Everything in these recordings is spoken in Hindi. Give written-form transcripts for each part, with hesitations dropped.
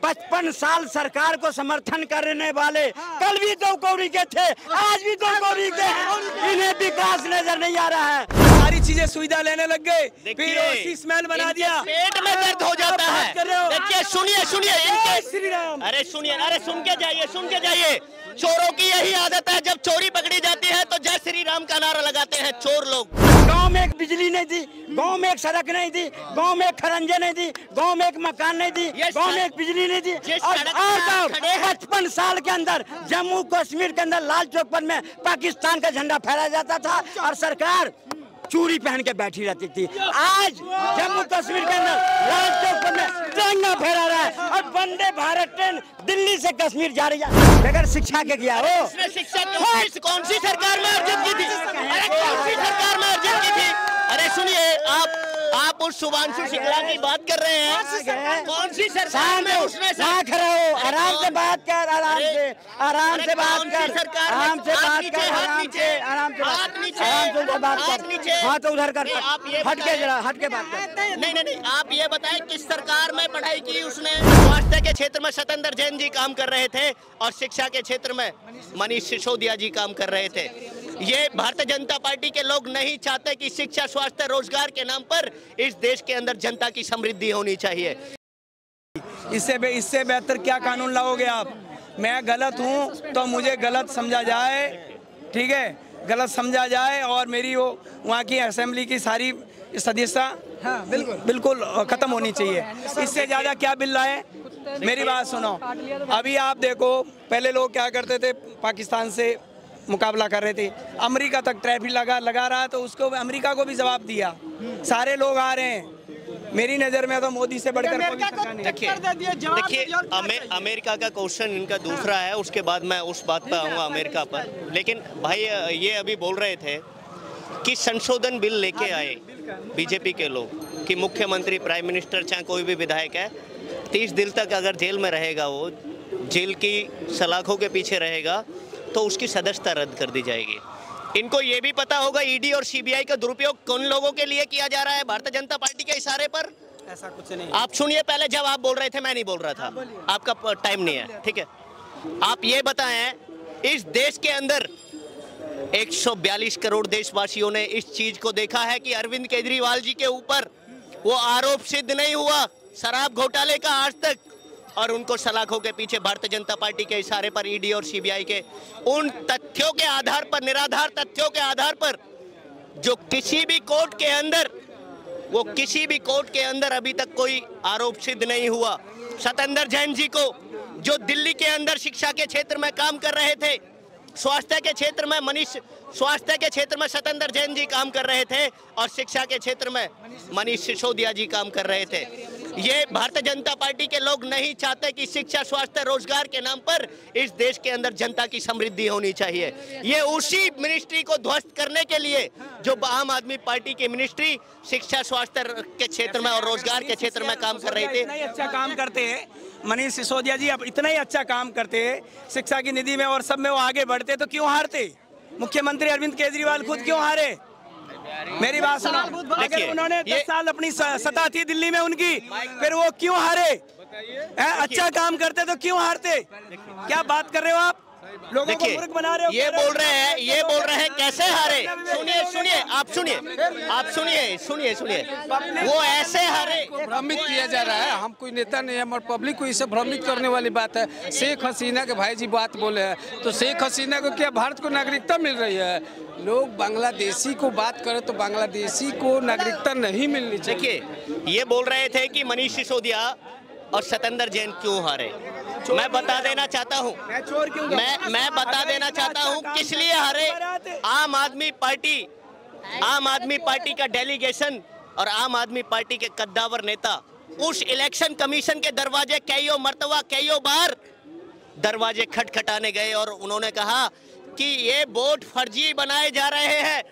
55 साल सरकार को समर्थन करने वाले कल भी 2 कौड़ी के थे, आज भी 2 कौड़ी के हैं। इन्हें विकास नजर नहीं आ रहा है। सारी चीजें सुविधा लेने लग गए, फिर ओसी स्मेल बना दिया, पेट में दर्द हो जाता है। देखिए सुनिए श्री राम, अरे सुनिए, अरे सुन के जाइए। चोरों की यही आदत है, जब चोरी पकड़ी जाती है तो जय श्री राम का नारा लगाते हैं चोर लोग। गांव में एक बिजली नहीं दी, गांव में एक सड़क नहीं दी, गांव में एक खरंजे नहीं दी, गांव में एक मकान नहीं दी, गांव में एक बिजली नहीं दी। और 55 साल के अंदर जम्मू कश्मीर के अंदर लाल चौक पर में पाकिस्तान का झंडा फहराया जाता था और सरकार चूड़ी पहन के बैठी रहती थी। आज जम्मू कश्मीर के अंदर लाल चौक पर में तिरंगा फहरा रहा है और वंदे भारत ट्रेन दिल्ली से कश्मीर जा रही है बगैर शिक्षा के किया। वो शिक्षा कौन सी सरकार में अर्जित की थी? अरे कौन सी सरकार में अर्जित की थी? अरे सुनिए, आप उस शुभांशु शुक्ला की बात कर रहे हैं। कौन सी सरकार में उसने आराम से बात कर, आराम से बात कर, हाथ उधर कर, हट के बात कर। नहीं, आप ये बताएं किस सरकार में पढ़ाई की उसने? स्वास्थ्य के क्षेत्र में सत्येंद्र जैन जी काम कर रहे थे और शिक्षा के क्षेत्र में मनीष सिसोदिया जी काम कर रहे थे। ये भारतीय जनता पार्टी के लोग नहीं चाहते कि शिक्षा, स्वास्थ्य, रोजगार के नाम पर इस देश के अंदर जनता की समृद्धि होनी चाहिए। इससे बेहतर क्या कानून लाओगे आप? मैं गलत हूँ तो मुझे गलत समझा जाए, ठीक है, गलत समझा जाए और मेरी वो वहाँ की असेंबली की सारी सदस्यता बिल्कुल खत्म होनी चाहिए। इससे ज़्यादा क्या बिल लाए? मेरी बात सुनो, अभी आप देखो, पहले लोग क्या करते थे, पाकिस्तान से मुकाबला कर रहे थे, अमेरिका तक ट्रैफिक लगा रहा है तो उसको अमेरिका को भी जवाब दिया। सारे लोग आ रहे हैं। मेरी नज़र में तो मोदी से बढ़कर देखिए अमेरिका का क्वेश्चन इनका दूसरा है, उसके बाद मैं उस बात पर आऊँगा अमेरिका पर। लेकिन भाई ये अभी बोल रहे थे कि संशोधन बिल लेके आए बीजेपी के लोग कि मुख्यमंत्री, प्राइम मिनिस्टर, चाहे कोई भी विधायक है, 30 दिन तक अगर जेल में रहेगा, वो जेल की सलाखों के पीछे रहेगा तो उसकी सदस्यता रद्द कर दी जाएगी। इनको ये भी पता होगा ईडी और सीबीआई का दुरुपयोग कौन लोगों के लिए किया जा रहा है? भारतीय जनता पार्टी के इशारे पर। ऐसा कुछ नहीं। आप सुनिए, पहले जब आप बोल रहे थे मैं नहीं बोल रहा था, आपका टाइम नहीं है, ठीक है। आप ये बताएं, इस देश के अंदर 142 करोड़ देशवासियों ने इस चीज को देखा है कि अरविंद केजरीवाल जी के ऊपर वो आरोप सिद्ध नहीं हुआ शराब घोटाले का आज तक, और उनको सलाखों के पीछे भारतीय जनता पार्टी के इशारे पर ईडी और सीबीआई के उन तथ्यों के आधार पर, निराधार तथ्यों के आधार पर, जो किसी भी कोर्ट के अंदर अभी तक कोई आरोप सिद्ध नहीं हुआ। सत्येंद्र जैन जी को, जो दिल्ली के अंदर शिक्षा के क्षेत्र में काम कर रहे थे, स्वास्थ्य के क्षेत्र में सत्येंद्र जैन जी काम कर रहे थे और शिक्षा के क्षेत्र में मनीष सिसोदिया जी काम कर रहे थे। ये भारतीय जनता पार्टी के लोग नहीं चाहते कि शिक्षा, स्वास्थ्य, रोजगार के नाम पर इस देश के अंदर जनता की समृद्धि होनी चाहिए। ये उसी मिनिस्ट्री को ध्वस्त करने के लिए जो आम आदमी पार्टी की मिनिस्ट्री शिक्षा, स्वास्थ्य के क्षेत्र में और रोजगार के क्षेत्र में काम कर रही थी। इतना ही अच्छा काम करते हैं मनीष सिसोदिया जी, अब इतना ही अच्छा काम करते हैं शिक्षा की निधि में और सब में वो आगे बढ़ते, तो क्यों हारते? मुख्यमंत्री अरविंद केजरीवाल खुद क्यों हारे? मेरी बात सुनो, अगर उन्होंने 10 साल अपनी सत्ता थी दिल्ली में उनकी, फिर वो क्यों हारे? अच्छा काम करते तो क्यों हारते? क्या बात कर रहे हो आप? लोगों को मूर्ख बना रहे हो। ये बोल रहे हैं कैसे हारे? सुनिए, वो ऐसे हारे। भ्रमित किया जा रहा है, हम कोई नेता नहीं है और पब्लिक को इसे भ्रमित करने वाली बात है। शेख हसीना के भाई जी बात बोले हैं, तो शेख हसीना को क्या भारत को नागरिकता मिल रही है? लोग बांग्लादेशी को बात करें तो बांग्लादेशी को नागरिकता नहीं मिलनी चाहिए। देखिए, ये बोल रहे थे कि मनीष सिसोदिया और सत्येंद्र जैन क्यों हारे। मैं बता देना चाहता हूँ किस लिए हारे। आम आदमी पार्टी का डेलीगेशन और आम आदमी पार्टी के कद्दावर नेता उस इलेक्शन कमीशन के दरवाजे कईयों बार दरवाजे खटखटाने गए और उन्होंने कहा कि ये वोट फर्जी बनाए जा रहे हैं।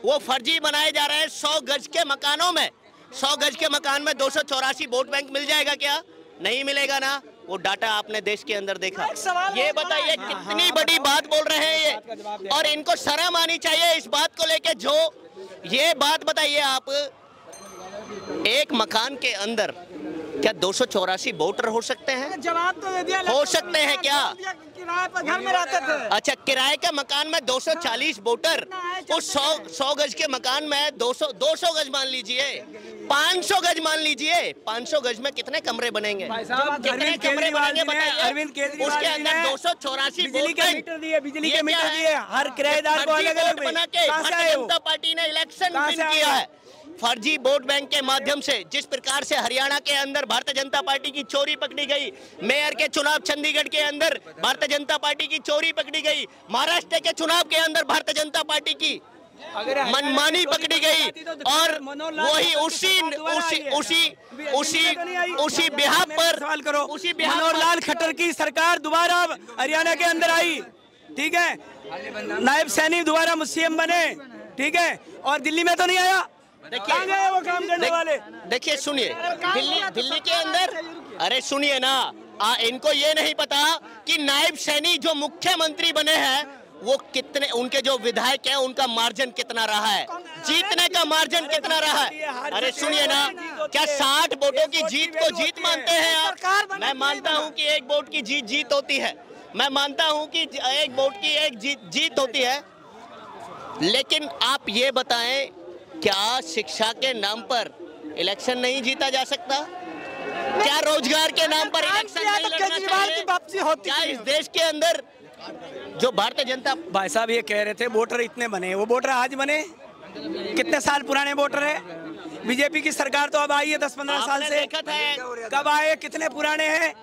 वो फर्जी बनाए जा रहे हैं। 100 गज के मकानों में 100 गज के मकान में 284 वोट बैंक मिल जाएगा क्या? नहीं मिलेगा ना। वो डाटा आपने देश के अंदर देखा। ये बताइए कितनी बड़ी बात बोल रहे हैं ये, और इनको शर्म आनी चाहिए इस बात को लेके। जो ये बात बताइए आप, एक मकान के अंदर क्या 284 वोटर हो सकते हैं? जवाब तो दे दिया। हो सकते हैं क्या? किराए पर घर में रहते थे। अच्छा, किराए के मकान में 240 वोटर, उस 100 गज के मकान में 200 गज मान लीजिए, 500 गज मान लीजिए, 500 गज में कितने कमरे बनेंगे? कितने कमरे बनेंगे बताइए? अरविंद केजरीवाल उसके अंदर 284 बिजली के मीटर दिए, बिजली के मीटर दिए, हर किराएदार को अलग अलग बना के भारतीय जनता पार्टी ने इलेक्शन विन किया है। फर्जी वोट बैंक के माध्यम से जिस प्रकार से हरियाणा के अंदर भारतीय जनता पार्टी की चोरी पकड़ी गई, मेयर के चुनाव चंडीगढ़ के अंदर भारतीय जनता पार्टी की चोरी पकड़ी गई, महाराष्ट्र के चुनाव के अंदर भारतीय जनता पार्टी की मनमानी पकड़ी गई, और वही उसी बिहार पर सवाल करो। मनोहर लाल खट्टर की सरकार दोबारा हरियाणा के अंदर आई, ठीक है, नायब सैनी दोबारा सीएम बने, ठीक है, और दिल्ली में तो नहीं आया। देखिए वो काम करने वाले। देखिए सुनिए, दिल्ली के अंदर, अरे सुनिए ना, इनको ये नहीं पता कि नायब सैनी जो मुख्यमंत्री बने हैं वो कितने, उनके जो विधायक हैं उनका मार्जिन कितना रहा है, जीतने का मार्जिन कितना रहा है। अरे सुनिए ना, क्या 60 वोटों की जीत को जीत मानते हैं आप? मैं मानता हूं कि एक वोट की जीत होती है, मैं मानता हूं कि एक वोट की एक जीत होती है, लेकिन आप ये बताएं, क्या शिक्षा के नाम पर इलेक्शन नहीं जीता जा सकता? क्या रोजगार के नाम पर इलेक्शन नहीं लड़ना चाहिए? क्या इस देश के अंदर जो भारतीय जनता, भाई साहब ये कह रहे थे वोटर इतने बने, वो वोटर आज बने? कितने साल पुराने वोटर है? बीजेपी की सरकार तो अब आई है 10-15 साल से, कब आए, कितने पुराने हैं?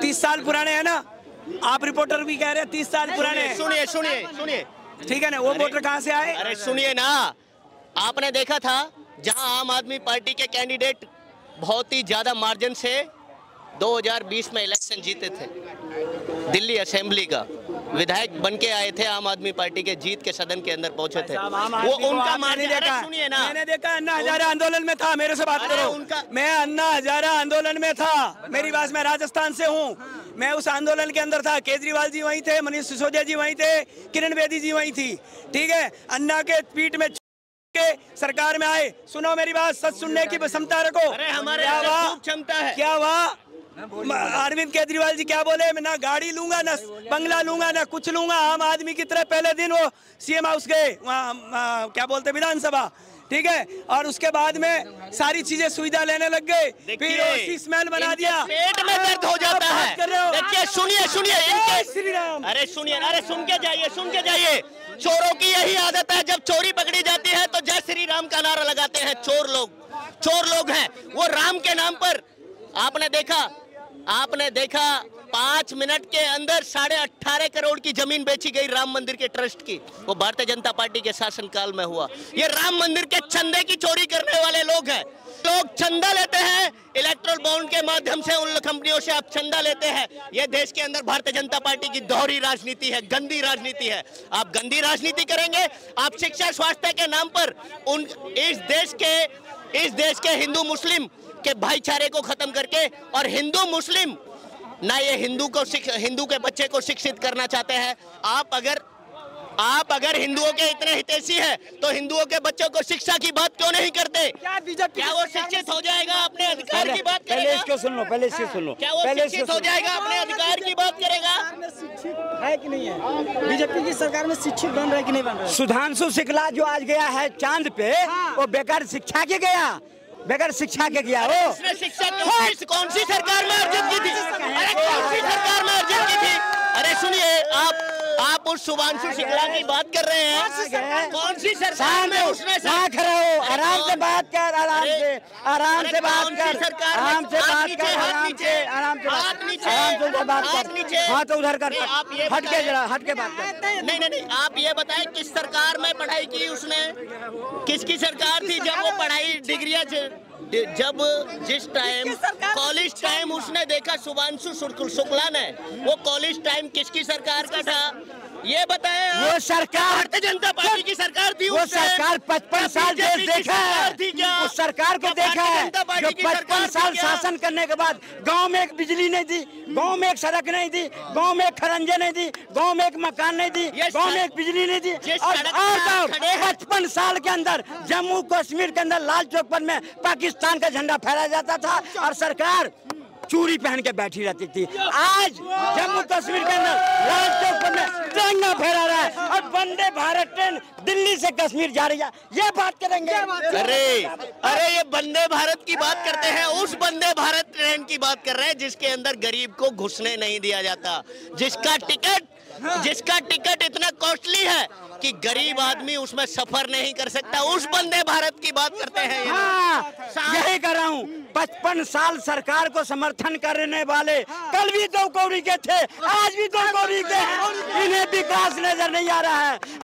30 साल पुराने हैं ना, आप रिपोर्टर भी कह रहे हैं 30 साल पुराने हैं। सुनिए, ठीक है ना, वो वोटर कहाँ से आए? अरे सुनिए ना, आपने देखा था जहां आम आदमी पार्टी के कैंडिडेट बहुत ही ज्यादा मार्जिन से 2020 में इलेक्शन जीते थे, दिल्ली असेंबली का विधायक बन के आए थे, आम आदमी पार्टी के जीत के सदन के अंदर पहुंचे थे, वो उनका मार्जिन देखा। सुनिए ना, मैंने देखा, अन्ना हजारा आंदोलन में था, मेरे से बात करो। मैं अन्ना हजारा आंदोलन में था, मेरी बात, मैं राजस्थान से हूँ, मैं उस आंदोलन के अंदर था, केजरीवाल जी वहीं थे, मनीष सिसोदिया जी वहीं थे, किरण बेदी जी वहीं थी, ठीक है, अन्ना के पीठ में के सरकार में आए। सुनो मेरी बात, सच सुनने की क्षमता रखो। अरे हमारे क्षमता है। क्या हुआ? अरविंद केजरीवाल जी क्या बोले, मैं ना गाड़ी लूंगा, ना बंगला लूंगा, ना कुछ लूंगा, आम आदमी की तरह पहले दिन वो सीएम हाउस गए, वहाँ क्या बोलते विधानसभा, ठीक है, और उसके बाद में सारी चीजें सुविधा लेने लग गए, फिर ओसी स्मेल बना दिया, पेट में दर्द हो जाता है। देखिए सुनिए इनके, अरे सुनिए, अरे सुन के जाइए, चोरों की यही आदत है, जब चोरी पकड़ी जाती है तो जय श्री राम का नारा लगाते हैं। चोर लोग हैं वो, राम के नाम पर। आपने देखा 5 मिनट के अंदर 18.5 करोड़ की जमीन बेची गई राम मंदिर के ट्रस्ट की, वो भारतीय जनता पार्टी के शासनकाल में हुआ। ये राम मंदिर के चंदे की चोरी करने वाले लोग हैं। लोग चंदा लेते हैं इलेक्ट्रल बॉन्ड के माध्यम से, उन कंपनियों से आप चंदा लेते हैं। ये देश के अंदर भारतीय जनता पार्टी की दोहरी राजनीति है, गंदी राजनीति है। आप गंदी राजनीति करेंगे, आप शिक्षा स्वास्थ्य के नाम पर इस देश के हिंदू मुस्लिम के भाईचारे को खत्म करके, और हिंदू मुस्लिम ना, ये हिंदू के बच्चे को शिक्षित करना चाहते हैं। आप अगर हिंदुओं के इतने हितैषी हैं तो हिंदुओं के बच्चों को शिक्षा की बात क्यों नहीं करते? क्या वो शिक्षित हो जाएगा, अपने अधिकार की बात करेगा? पहले इसको सुन लो। क्या वो शिक्षित हो जाएगा, अपने अधिकार की बात करेगा? शिक्षित है कि नहीं है? बीजेपी की सरकार में शिक्षित बन रहा है कि नहीं बन रहा है? सुधांशु शुक्ला जो आज गया है चांद पे, वो बेकार शिक्षा के गया, बगैर शिक्षा के गया वो। उसने शिक्षा कौन सी सरकार में अर्जित की थी? अरे कौन सी सरकार में अर्जित की थी? अरे सुनिए, आप उस शुभांशु शुक्ला की बात कर रहे हैं, कौन सी सरकार में उसने? आराम से बात कर, आराम से बात कर, हाथ उधर कर, हट के बात कर। नहीं, आप ये बताएं किस सरकार में पढ़ाई की उसने? किसकी सरकार थी जब वो पढ़ाई डिग्रियां, जब जिस टाइम कॉलेज टाइम उसने देखा शुभांशु शुक्ला ने, वो कॉलेज टाइम किसकी सरकार का था ये बताएं? वो सरकार भारतीय जनता पार्टी की सरकार थी। वो सरकार 55 साल देश देखा है, उस सरकार को देखा है जो 55 साल शासन करने के बाद गांव में एक बिजली नहीं दी, गांव में एक सड़क नहीं दी, गांव में एक खरंजे नहीं दी, गांव में एक मकान नहीं दी, गांव में एक बिजली नहीं दी। और 55 साल के अंदर जम्मू कश्मीर के अंदर लाल चौक पर में पाकिस्तान का झंडा फहराया जाता था और सरकार चूड़ी पहन के बैठी रहती थी। आज जम्मू कश्मीर के अंदर लाल चौक पर में तिरंगा फहरा रहा है और वंदे भारत ट्रेन दिल्ली से कश्मीर जा रही है। ये बात करेंगे। अरे ये वंदे भारत की बात करते हैं, उस वंदे भारत ट्रेन की बात कर रहे हैं जिसके अंदर गरीब को घुसने नहीं दिया जाता, जिसका टिकट इतना कॉस्टली है कि गरीब आदमी उसमें सफर नहीं कर सकता। उस वंदे भारत की बात करते हैं। यही कर रहा हूँ। 55 साल सरकार को समर्थन करने वाले कल भी 2 कौड़ी के थे, आज भी 2 कौड़ी के, इन्हें विकास नजर नहीं आ रहा है।